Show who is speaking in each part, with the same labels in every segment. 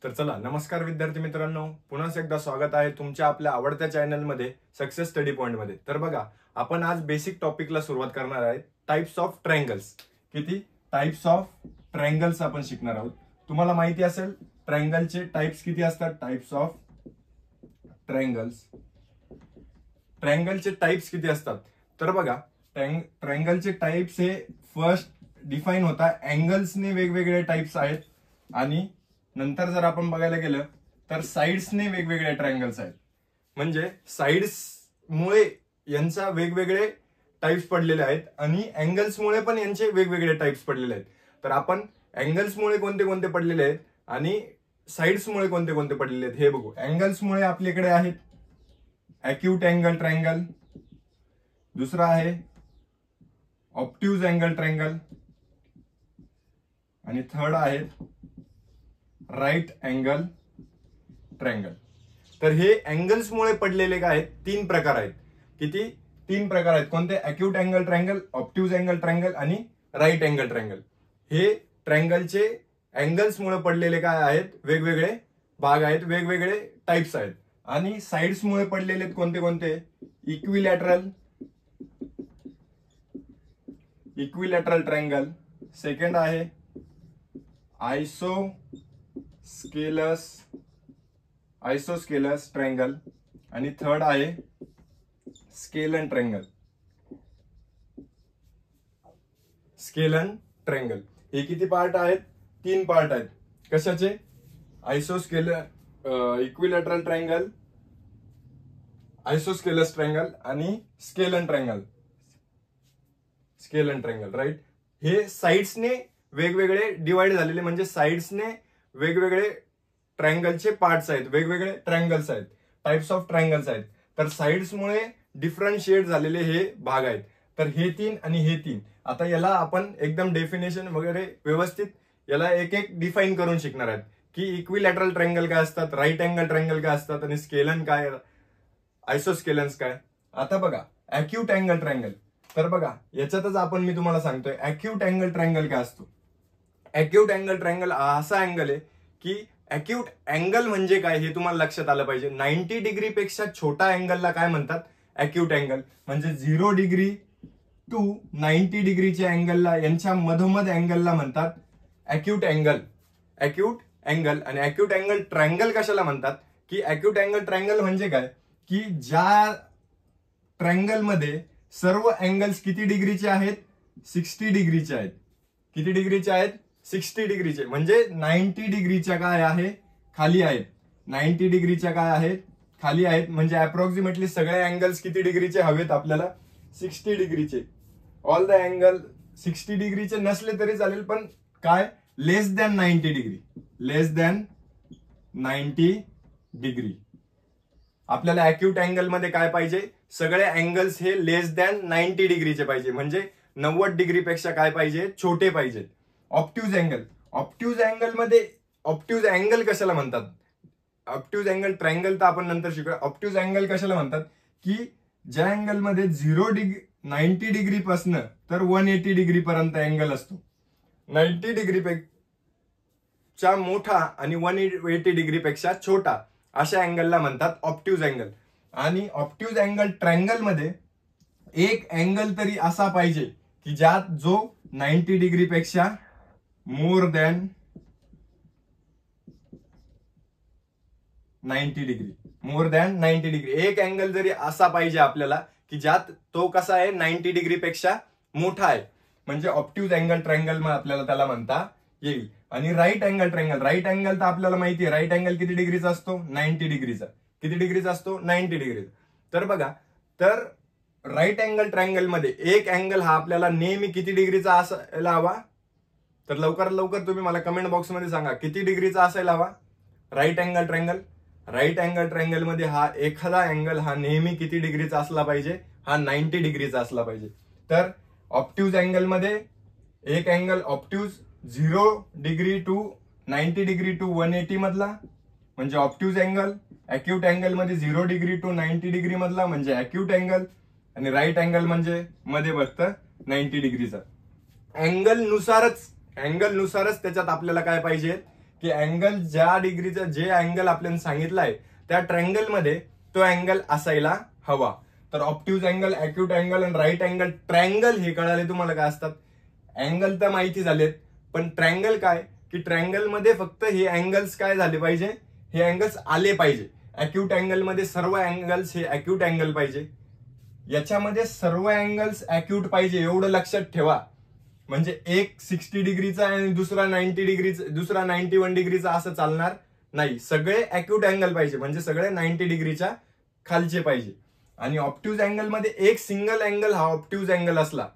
Speaker 1: तर चला, नमस्कार विद्यार्थी मित्रांनो, पुन्हा एकदा स्वागत आहे तुमच्या आपल्या आवडत्या चॅनलमध्ये सक्सेस स्टडी पॉइंट मध्ये। तर बघा, आपण आज बेसिक टॉपिकला सुरुवात करणार आहे। Types of triangles. किती टाइप्स ऑफ ट्रायंगल्स आपण शिकणार आहोत। तुम्हाला माहिती असेल ट्रायंगलचे टाइप्स किती असतात। टाइप्स ऑफ ट्रायंगलचे टाइप्स किती असतात। तर बघा, ट्रायंगलचे टाइप्स हे फर्स्ट डिफाइन होता अँगल्सने वेगवेगळे टाइप्स आहेत, आणि नंतर जर आपण बघायला गेलं तर साइड्सने वेगवेगळे ट्रायंगल्स आहेत। म्हणजे साइड्स मुळे यांचा वेगवेगळे टाइप्स पडलेले आहेत आणि अँगल्स मुळे पण यांचे वेगवेगळे टाइप्स पडलेले आहेत। तर आपण अँगल्स मुळे कोणते कोणते पडलेले आहेत आणि साइड्स मुळे कोणते कोणते पडलेले आहेत हे बघू। अँगल्स मुळे आपल्याकडे आहेत अॅक्यूट अँगल ट्रायंगल, दुसरा आहे ऑब्ट्यूज अँगल ट्रायंगल, आणि थर्ड आहे राईट अँगल ट्रायंगल। तर हे अँगल्स मुळे पडलेले काय आहेत, तीन प्रकार आहेत। किती? तीन प्रकार आहेत। कोणते? Acute angle triangle, obtuse angle triangle आणि राईट अँगल ट्रायंगल। हे ट्रायंगलचे अँगल्स मुळे पडलेले काय आहेत, वेगवेगळे भाग आहेत, वेगवेगळे टाइप्स आहेत। आणि साइड्स मुळे पडलेले कोणते कोणते? इक्विलॅटरल ट्रायंगल, सेकंड आहे आयसोस्केलस ट्रायंगल, आणि थर्ड आहे स्केलन ट्रायंगल। हे किती पार्ट आहेत? तीन पार्ट आहेत। कशाचे? इक्विलॅटरल ट्रायंगल, आयसोस्केलस ट्रायंगल आणि स्केलन ट्रायंगल, राईट। हे साइड्सने वेगवेगळे डिवाइड झालेले, म्हणजे साइड्सने वेगवेगळे ट्रायंगलचे पार्ट्स आहेत, वेगवेगळे ट्रायंगल्स आहेत, टाइप्स ऑफ ट्रायंगल्स आहेत। तर साइड्स मुळे डिफरन्शिएट झालेले हे भाग आहेत। तर हे तीन आणि हे तीन। आता याला आपण एकदम डेफिनेशन वगैरे व्यवस्थित याला एक एक डिफाइन करून शिकणार आहेत की इक्विलॅटरल ट्रायंगल काय असतात, राईट अँगल ट्रायंगल काय असतात, आणि स्केलन काय, आयसोस्केलन्स काय। आता बघा अॅक्यूट अँगल ट्रायंगल। तर बघा याच्यातच मी तुम्हाला सांगतोय अॅक्यूट अँगल ट्रायंगल काय असतो। अॅक्यूट अँगल ट्रायंगल असा अँगल आहे की अॅक्यूट अँगल म्हणजे काय हे तुम्हाला लक्षात आलं पाहिजे। 90 डिग्री पेक्षा छोटा अँगलला काय म्हणतात? Acute angle. म्हणजे 0 डिग्री टू 90 डिग्रीच्या अँगलला, यांच्या मधोमध अँगलला म्हणतात अॅक्यूट अँगल। आणि अॅक्यूट अँगल ट्रायंगल कशाला म्हणतात की अॅक्यूट अँगल ट्रायंगल म्हणजे काय की ज्या ट्रायंगल मध्ये सर्व अँगल्स किती डिग्रीचे आहेत? 60 डिग्रीचे आहेत। किती डिग्रीचे आहेत? 60 डिग्रीचे। म्हणजे 90 डिग्रीच्या काय आहे? खाली आहेत। 90 डिग्रीच्या काय आहेत? खाली आहेत। म्हणजे अप्रॉक्सिमेटली सगळे अँगल्स किती डिग्रीचे हवेत आपल्याला? 60 डिग्रीचे। ऑल द अँगल 60 डिग्रीचे नसले तरी चालेल, पण काय? लेस दॅन 90 डिग्री। आपल्याला अॅक्यूट अँगल मध्ये काय पाहिजे? सगळे अँगल्स हे लेस दॅन 90 डिग्रीचे पाहिजे, म्हणजे 90 डिग्री पेक्षा काय पाहिजे? छोटे पाहिजेत। ऑब्ट्यूज अँगल मध्ये ऑब्ट्यूज अँगल कशाला म्हणतात? ऑब्ट्यूज अँगल ट्रायंगल तर आपण नंतर शिकूया। ऑब्ट्यूज अँगल कशाला म्हणतात की ज्या अँगल मध्ये 90 डिग्री पासून तर 180 डिग्री पर्यंत अँगल असतो। 90 डिग्री पेक्षा मोठा आणि 180 डिग्री पेक्षा छोटा अशा अँगलला म्हणतात ऑब्ट्यूज अँगल। आणि ऑब्ट्यूज अँगल ट्रायंगल मध्ये एक अँगल तरी असा पाहिजे की ज्यात जो 90 डिग्री पेक्षा मोर दॅन 90 डिग्री, एक अँगल जरी असा पाहिजे आपल्याला की ज्यात तो कसा आहे? 90 डिग्री पेक्षा मोठा आहे, म्हणजे ऑब्ट्यूज अँगल ट्रायंगल मग आपल्याला त्याला म्हणता येईल। आणि राईट अँगल तर आपल्याला माहिती आहे राईट अँगल किती डिग्रीचा असतो? 90 डिग्रीचा। किती डिग्रीचा असतो? 90 डिग्रीचा। तर बघा, तर राईट अँगल ट्रायंगल मध्ये एक अँगल हा आपल्याला नेहमी किती डिग्रीचा असायला हवा? तर लवकरात लवकर तुम्ही मला कमेंट बॉक्स मध्ये सांगा किती डिग्रीचा असायला हवा राईट अँगल ट्रायंगल मध्ये हा एखादा अँगल हा नेहमी किती डिग्रीचा असला पाहिजे? हा 90 डिग्रीचा असला पाहिजे। तर ऑब्ट्यूज अँगल मध्ये एक angle obtuse 0 degree to 90 degree to 180 मधला म्हणजे ऑब्ट्यूज अँगल, अॅक्यूट अँगल मध्ये 0 डिग्री टू 90 डिग्री मधला म्हणजे अॅक्यूट अँगल, आणि राईट अँगल म्हणजे मध्ये बसतं 90 डिग्रीचा। अँगल नुसारच त्याच्यात आपल्याला काय पाहिजे की अँगल ज्या डिग्रीचा जे अँगल आपल्याला सांगितलंय त्या ट्रायंगल मध्ये तो अँगल असायला हवा. तर ऑप्ट्यूज अँगल, अॅक्यूट अँगल आणि राईट अँगल, ट्रायंगल हे कळाले तुम्हाला काय असतात. अँगल तर माहिती झालेत, पण ट्रायंगल काय की ट्रायंगल मध्ये फक्त हे अँगल्स काय झाले पाहिजे, हे अँगल्स आले पाहिजे. अॅक्यूट अँगल मध्ये सर्व अँगल्स हे अॅक्यूट अँगल पाहिजे, याच्यामध्ये सर्व अँगल्स अॅक्यूट पाहिजे, एवढं लक्षात ठेवा. म्हणजे एक 60 डिग्रीचा आणि दुसरा 90 डिग्रीचा, दुसरा 91 डिग्रीचा असं चालणार नाही. सगळे अॅक्यूट अँगल पाहिजे, म्हणजे सगळे 90 डिग्रीच्या खालचे पाहिजे. आणि ऑप्ट्यूज अँगल मध्ये एक सिंगल अँगल हा ऑप्ट्यूज अँगल असला,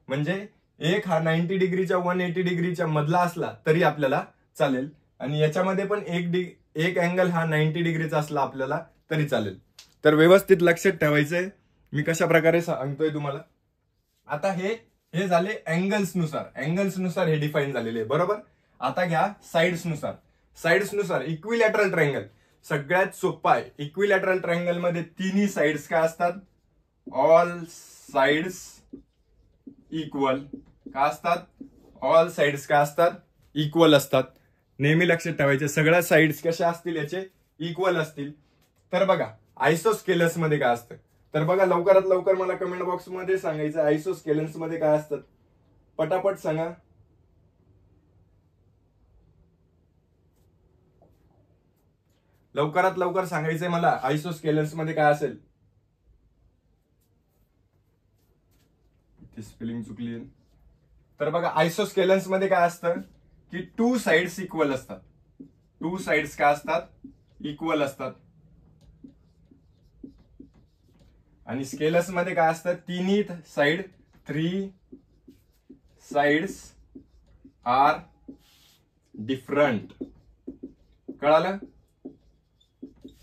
Speaker 1: म्हणजे एक हा 90 डिग्रीच्या 180 डिग्रीच्या मधला असला तरी आपल्याला चालेल. आणि याच्यामध्ये पण एक अँगल हा 90 डिग्रीचा असला आपल्याला तरी चालेल. तर व्यवस्थित लक्षात ठेवायचंय मी कशा प्रकारे सांगतोय तुम्हाला. आता हे झाले अँगल्स नुसार हे डिफाईन झालेले आहे, बरोबर. आता घ्या साइड्स नुसार इक्विलॅटरल ट्रायंगल सगळ्यात सोपा आहे. इक्विलॅटरल ट्रायंगल मध्ये तिन्ही साइड्स काय असतात, ऑल साइड्स इक्वल काय असतात, ऑल साइड्स काय असतात, इक्वल असतात. नेहमी लक्षात ठेवायचे सगळ्या साइड्स कशा असतील याचे, इक्वल असतील. तर बघा आयसोस्केलस मध्ये काय असतं, तर बघा लवकरात लवकर मला कमेंट बॉक्स मध्ये सांगायचं आयसोस्केलस मध्ये काय असतं, पटापट सांगा. लवकरात लवकर सांगायचंय मला आयसोस्केलस मध्ये काय असेल. स्पेलिंग चुकली. तर बघा आयसोस्केलस मध्ये काय असतं की टू साइड्स इक्वल असतात. टू साइड्स काय असतात, इक्वल असतात. आणि स्केलस मध्ये काय असतं, तिन्ही साइड, 3 साइड्स आर डिफरंट. कळालं.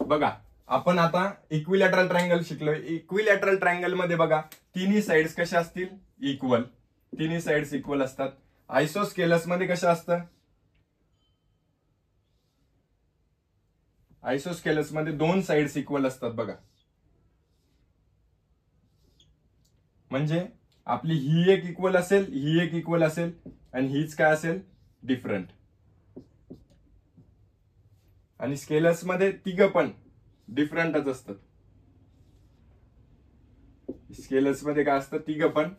Speaker 1: बघा आपण आता इक्विलॅटरल ट्रायंगल शिकलोय. इक्विलॅटरल ट्रायंगल मध्ये बघा तिन्ही साइड्स कशा असतील, इक्वल. तिन्ही साइड्स इक्वल असतात. आयसोस्केलस मध्ये कसं असतं, आयसोस्केलस मध्ये 2 साइड्स इक्वल असतात. बघा म्हणजे आपली ही एक इक्वल असेल, ही एक इक्वल असेल आणि हीच काय असेल, डिफरंट. आणि स्केलस मध्ये तिघ पण डिफरंटच असतात. स्केलस मध्ये काय असतं, तिघ पण.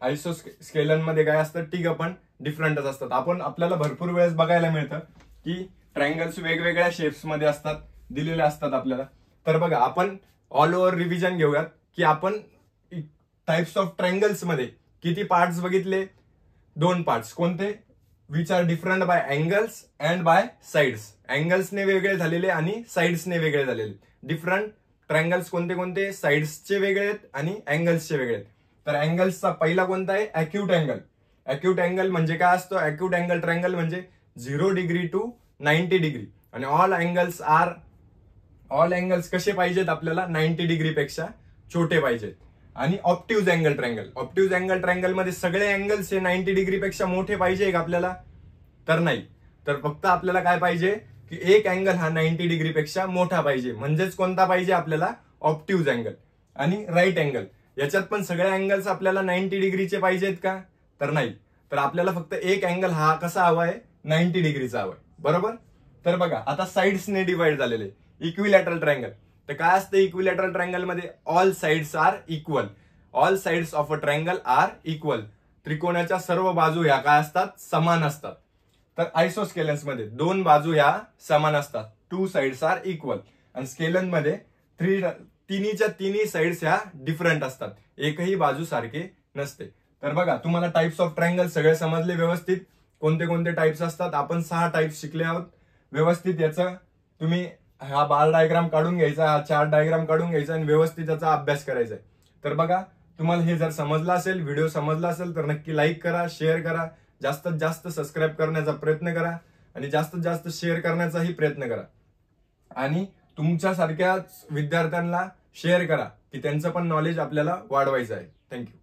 Speaker 1: आयसोस्केलन मध्ये काय असतं, तिघ पण डिफरंटच असतात. आपल्याला भरपूर वेळेस बघायला मिळतं की ट्रायंगल्स वेगवेगळ्या शेप्स मध्ये असतात, दिलेले असतात आपल्याला. तर बघा आपण ऑल ओव्हर रिव्हिजन घेऊयात की आपण टाइप्स ऑफ ट्रायंगल्स मध्ये किती पार्ट्स बघितले, 2 पार्ट्स. कोणते, which are different by angles and by sides. अँगल्सने वेगळे झालेले आणि साइड्सने वेगळे झालेले. डिफरंट ट्रायंगल्स कोणते कोणते, साइड्सचे वेगळे आहेत आणि अँगल्सचे वेगळे आहेत. तर अँगल्सचा पहिला कोणता आहे, अॅक्यूट अँगल. अॅक्यूट अँगल म्हणजे काय असतो, अॅक्यूट अँगल ट्रायंगल म्हणजे 0 डिग्री टू 90 डिग्री. आणि ऑल अँगल्स कसे पाहिजेत आपल्याला, 90 डिग्री पेक्षा छोटे पाहिजेत. आणि ऑप्ट्यूज अँगल ट्रायंगल मध्ये सगळे अँगल्स हे 90 डिग्री पेक्षा मोठे पाहिजे का आपल्याला, तर नाही. तर फक्त आपल्याला काय पाहिजे की एक अँगल हा 90 डिग्री पेक्षा मोठा पाहिजे. म्हणजेच कोणता पाहिजे आपल्याला, ऑप्ट्यूज अँगल. आणि राईट अँगल, याच्यात पण सगळे अँगल्स आपल्याला 90 डिग्रीचे पाहिजेत का, तर नाही. तर आपल्याला फक्त एक अँगल हा कसा हवाय, 90 डिग्रीचा हवाय, बरोबर. तर बघा आता साइड्सने डिवाइड झालेले इक्विलॅटरल ट्रायंगल. तर काय असतं इक्विलॅटरल ट्रायंगल मध्ये, all sides are equal. All sides of a triangle are equal. त्रिकोणाच्या सर्व बाजू ह्या काय असतात, समान असतात. तर आयसोस्केलन्स मध्ये 2 बाजू ह्या समान असतात, 2 साइड्स आर इक्वल. आणि स्केलन मध्ये तिन्ही साइड्स ह्या डिफरंट असतात, एकही बाजू सारखे नसते. तर बघा तुम्हाला टाइप्स ऑफ ट्रायंगल सगळे समजले व्यवस्थित, कोणते कोणते टाइप्स असतात. आपण 6 टाइप्स शिकले आहोत व्यवस्थित. याचा तुम्ही हा बार डायग्राम काढून घ्यायचा, हा चार्ट डायग्राम काढून घ्यायचा आणि व्यवस्थित त्याचा अभ्यास करायचा आहे. तर बघा तुम्हाला हे जर समजलं असेल, व्हिडिओ समजला असेल तर नक्की लाईक करा, शेअर करा, जास्तीत जास्त सबस्क्राईब करण्याचा प्रयत्न करा आणि जास्तीत जास्त शेअर करण्याचाही प्रयत्न करा. आणि तुमच्यासारख्याच विद्यार्थ्यांना शेअर करा की त्यांचं पण नॉलेज आपल्याला वाढवायचं आहे. थँक्यू.